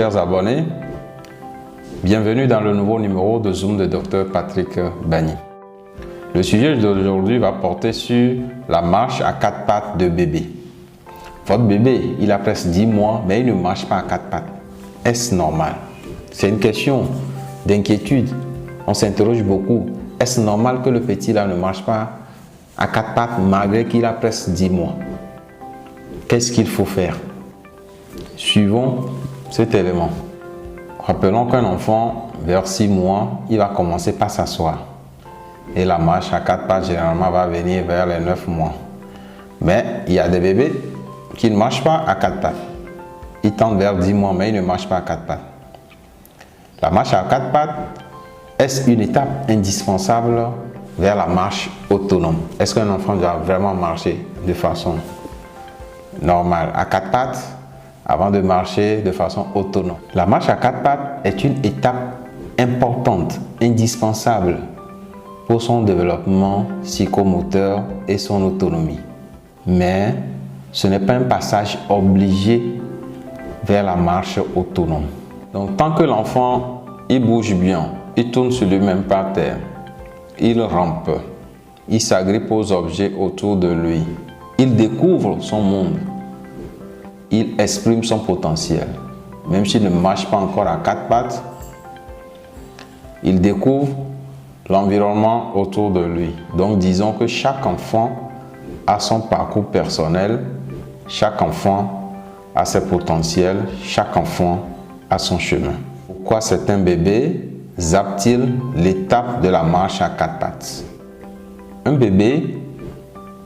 chers abonnés, bienvenue dans le nouveau numéro de Zoom de Dr Patrick Bagny. Le sujet d'aujourd'hui va porter sur la marche à 4 pattes de bébé. Votre bébé, il a presque 10 mois, mais il ne marche pas à 4 pattes. Est-ce normal? C'est une question d'inquiétude. On s'interroge beaucoup. Est-ce normal que le petit là ne marche pas à 4 pattes malgré qu'il a presque 10 mois? Qu'est-ce qu'il faut faire? Suivons cet élément. Rappelons qu'un enfant, vers 6 mois, il va commencer par s'asseoir. Et la marche à 4 pattes, généralement, va venir vers les 9 mois. Mais il y a des bébés qui ne marchent pas à 4 pattes. Ils tendent vers 10 mois, mais ils ne marchent pas à 4 pattes. La marche à 4 pattes, est-ce une étape indispensable vers la marche autonome? Est-ce qu'un enfant doit vraiment marcher de façon normale à 4 pattes avant de marcher de façon autonome? La marche à 4 pattes est une étape importante, indispensable pour son développement psychomoteur et son autonomie. Mais ce n'est pas un passage obligé vers la marche autonome. Donc tant que l'enfant il bouge bien, il tourne sur lui-même par terre, il rampe, il s'agrippe aux objets autour de lui, il découvre son monde, il exprime son potentiel. Même s'il ne marche pas encore à 4 pattes, il découvre l'environnement autour de lui. Donc disons que chaque enfant a son parcours personnel, chaque enfant a ses potentiels, chaque enfant a son chemin. Pourquoi certains bébés zappent-ils l'étape de la marche à 4 pattes? Un bébé,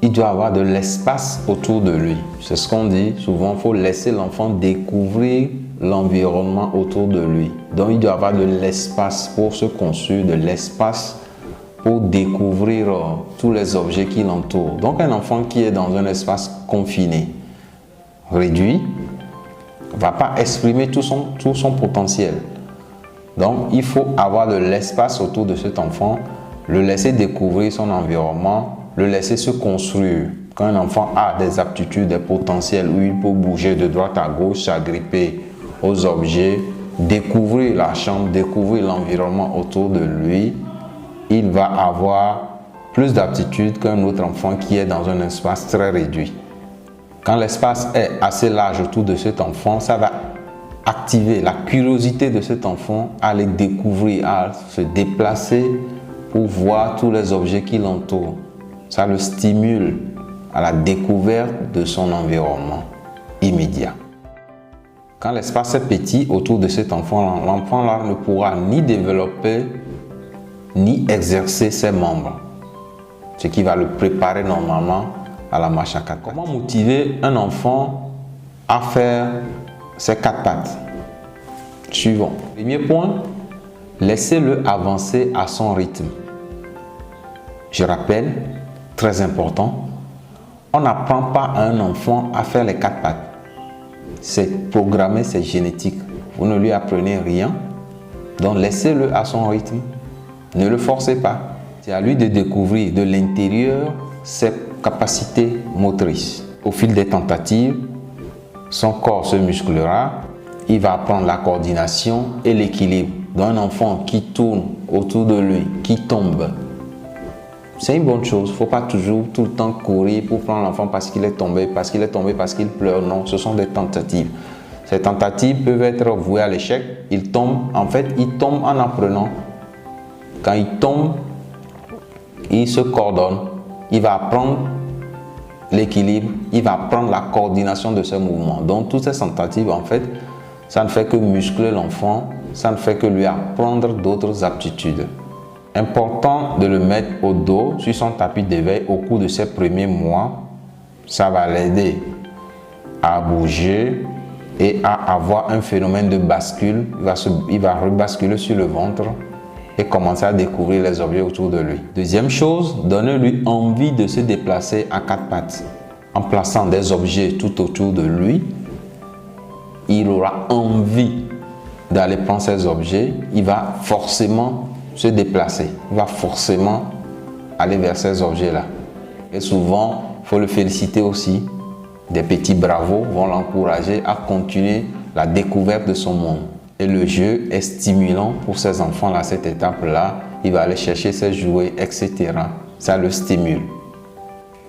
il doit avoir de l'espace autour de lui. C'est ce qu'on dit souvent, il faut laisser l'enfant découvrir l'environnement autour de lui. Donc il doit avoir de l'espace pour se construire, de l'espace pour découvrir tous les objets qui l'entourent. Donc un enfant qui est dans un espace confiné, réduit, ne va pas exprimer tout son potentiel. Donc il faut avoir de l'espace autour de cet enfant, le laisser découvrir son environnement, le laisser se construire. Quand un enfant a des aptitudes, des potentiels où il peut bouger de droite à gauche, s'agripper aux objets, découvrir la chambre, découvrir l'environnement autour de lui, il va avoir plus d'aptitudes qu'un autre enfant qui est dans un espace très réduit. Quand l'espace est assez large autour de cet enfant, ça va activer la curiosité de cet enfant à les découvrir, à se déplacer pour voir tous les objets qui l'entourent. Ça le stimule à la découverte de son environnement immédiat. Quand l'espace est petit autour de cet enfant, l'enfant là ne pourra ni développer ni exercer ses membres, ce qui va le préparer normalement à la marche à 4 pattes. Comment motiver un enfant à faire ses 4 pattes? Suivons. Premier point, laissez-le avancer à son rythme. Je rappelle, très important, on n'apprend pas à un enfant à faire les 4 pattes. C'est programmé, c'est génétique. Vous ne lui apprenez rien, donc laissez-le à son rythme. Ne le forcez pas. C'est à lui de découvrir de l'intérieur ses capacités motrices. Au fil des tentatives, son corps se musclera, il va apprendre la coordination et l'équilibre. Donc un enfant qui tourne autour de lui, qui tombe, c'est une bonne chose. Il ne faut pas toujours tout le temps courir pour prendre l'enfant parce qu'il est tombé, parce qu'il pleure. Non, ce sont des tentatives. Ces tentatives peuvent être vouées à l'échec. Il tombe, en fait, il tombe en apprenant. Quand il tombe, il se coordonne. Il va apprendre l'équilibre, il va apprendre la coordination de ses mouvements. Donc, toutes ces tentatives, en fait, ça ne fait que muscler l'enfant, ça ne fait que lui apprendre d'autres aptitudes. Important de le mettre au dos sur son tapis d'éveil au cours de ses premiers mois. Ça va l'aider à bouger et à avoir un phénomène de bascule. Il va rebasculer sur le ventre et commencer à découvrir les objets autour de lui. Deuxième chose, donnez-lui envie de se déplacer à 4 pattes. En plaçant des objets tout autour de lui, il aura envie d'aller prendre ces objets. Il va forcément se déplacer. Il va forcément aller vers ces objets-là. Et souvent, il faut le féliciter aussi. Des petits bravos vont l'encourager à continuer la découverte de son monde. Et le jeu est stimulant pour ces enfants-là, à cette étape-là. Il va aller chercher ses jouets, etc. Ça le stimule.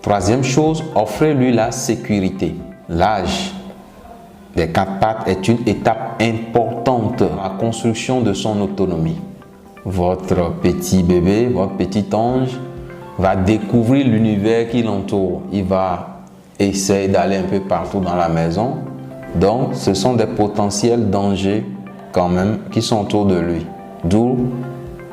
Troisième chose, offrez-lui la sécurité. L'âge des 4 pattes est une étape importante dans la construction de son autonomie. Votre petit bébé, votre petit ange va découvrir l'univers qui l'entoure. Il va essayer d'aller un peu partout dans la maison. Donc, ce sont des potentiels dangers quand même qui sont autour de lui. D'où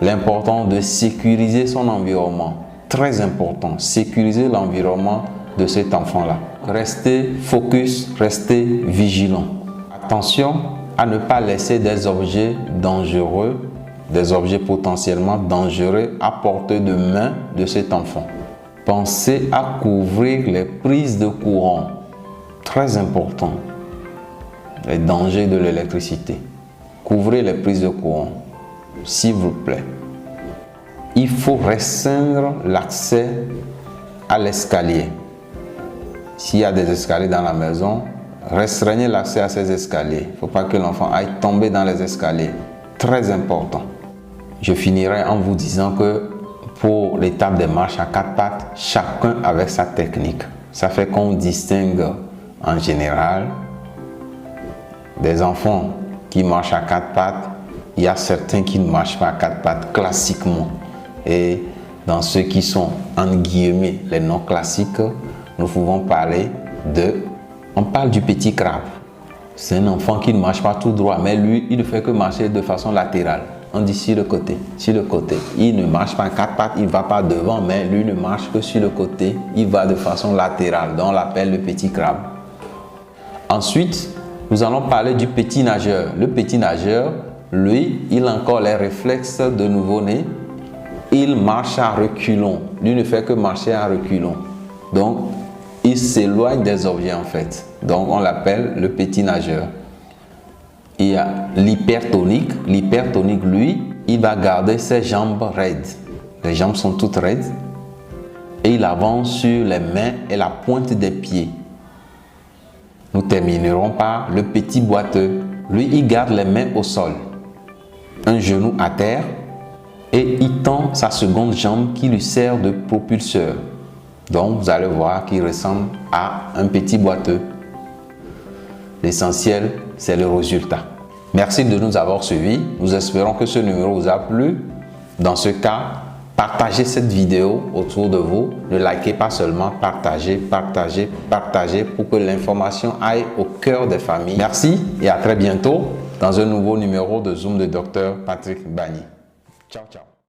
l'importance de sécuriser son environnement. Très important, sécuriser l'environnement de cet enfant-là. Restez focus, restez vigilant. Attention à ne pas laisser des objets dangereux, des objets potentiellement dangereux à portée de main de cet enfant. Pensez à couvrir les prises de courant. Très important. Les dangers de l'électricité. Couvrez les prises de courant, s'il vous plaît. Il faut restreindre l'accès à l'escalier. S'il y a des escaliers dans la maison, restreignez l'accès à ces escaliers. Il ne faut pas que l'enfant aille tomber dans les escaliers. Très important. Je finirai en vous disant que pour l'étape des marches à 4 pattes, chacun avec sa technique. Ça fait qu'on distingue en général des enfants qui marchent à 4 pattes. Il y a certains qui ne marchent pas à 4 pattes classiquement. Et dans ceux qui sont, entre guillemets, les non classiques, nous pouvons parler on parle du petit crabe. C'est un enfant qui ne marche pas tout droit, mais lui, il ne fait que marcher de façon latérale. On dit sur le côté, sur le côté. Il ne marche pas à 4 pattes, il ne va pas devant, mais lui ne marche que sur le côté. Il va de façon latérale, donc on l'appelle le petit crabe. Ensuite, nous allons parler du petit nageur. Le petit nageur, lui, il a encore les réflexes de nouveau-né. Il marche à reculons. Lui ne fait que marcher à reculons. Donc, il s'éloigne des objets en fait. Donc, on l'appelle le petit nageur. Il y a l'hypertonique. L'hypertonique, lui, il va garder ses jambes raides. Les jambes sont toutes raides. Et il avance sur les mains et la pointe des pieds. Nous terminerons par le petit boiteux. Lui, il garde les mains au sol. Un genou à terre. Et il tend sa seconde jambe qui lui sert de propulseur. Donc, vous allez voir qu'il ressemble à un petit boiteux. L'essentiel, c'est le résultat. Merci de nous avoir suivis. Nous espérons que ce numéro vous a plu. Dans ce cas, partagez cette vidéo autour de vous. Ne likez pas seulement, partagez, partagez, partagez pour que l'information aille au cœur des familles. Merci et à très bientôt dans un nouveau numéro de Zoom de Dr Patrick Bagny. Ciao, ciao.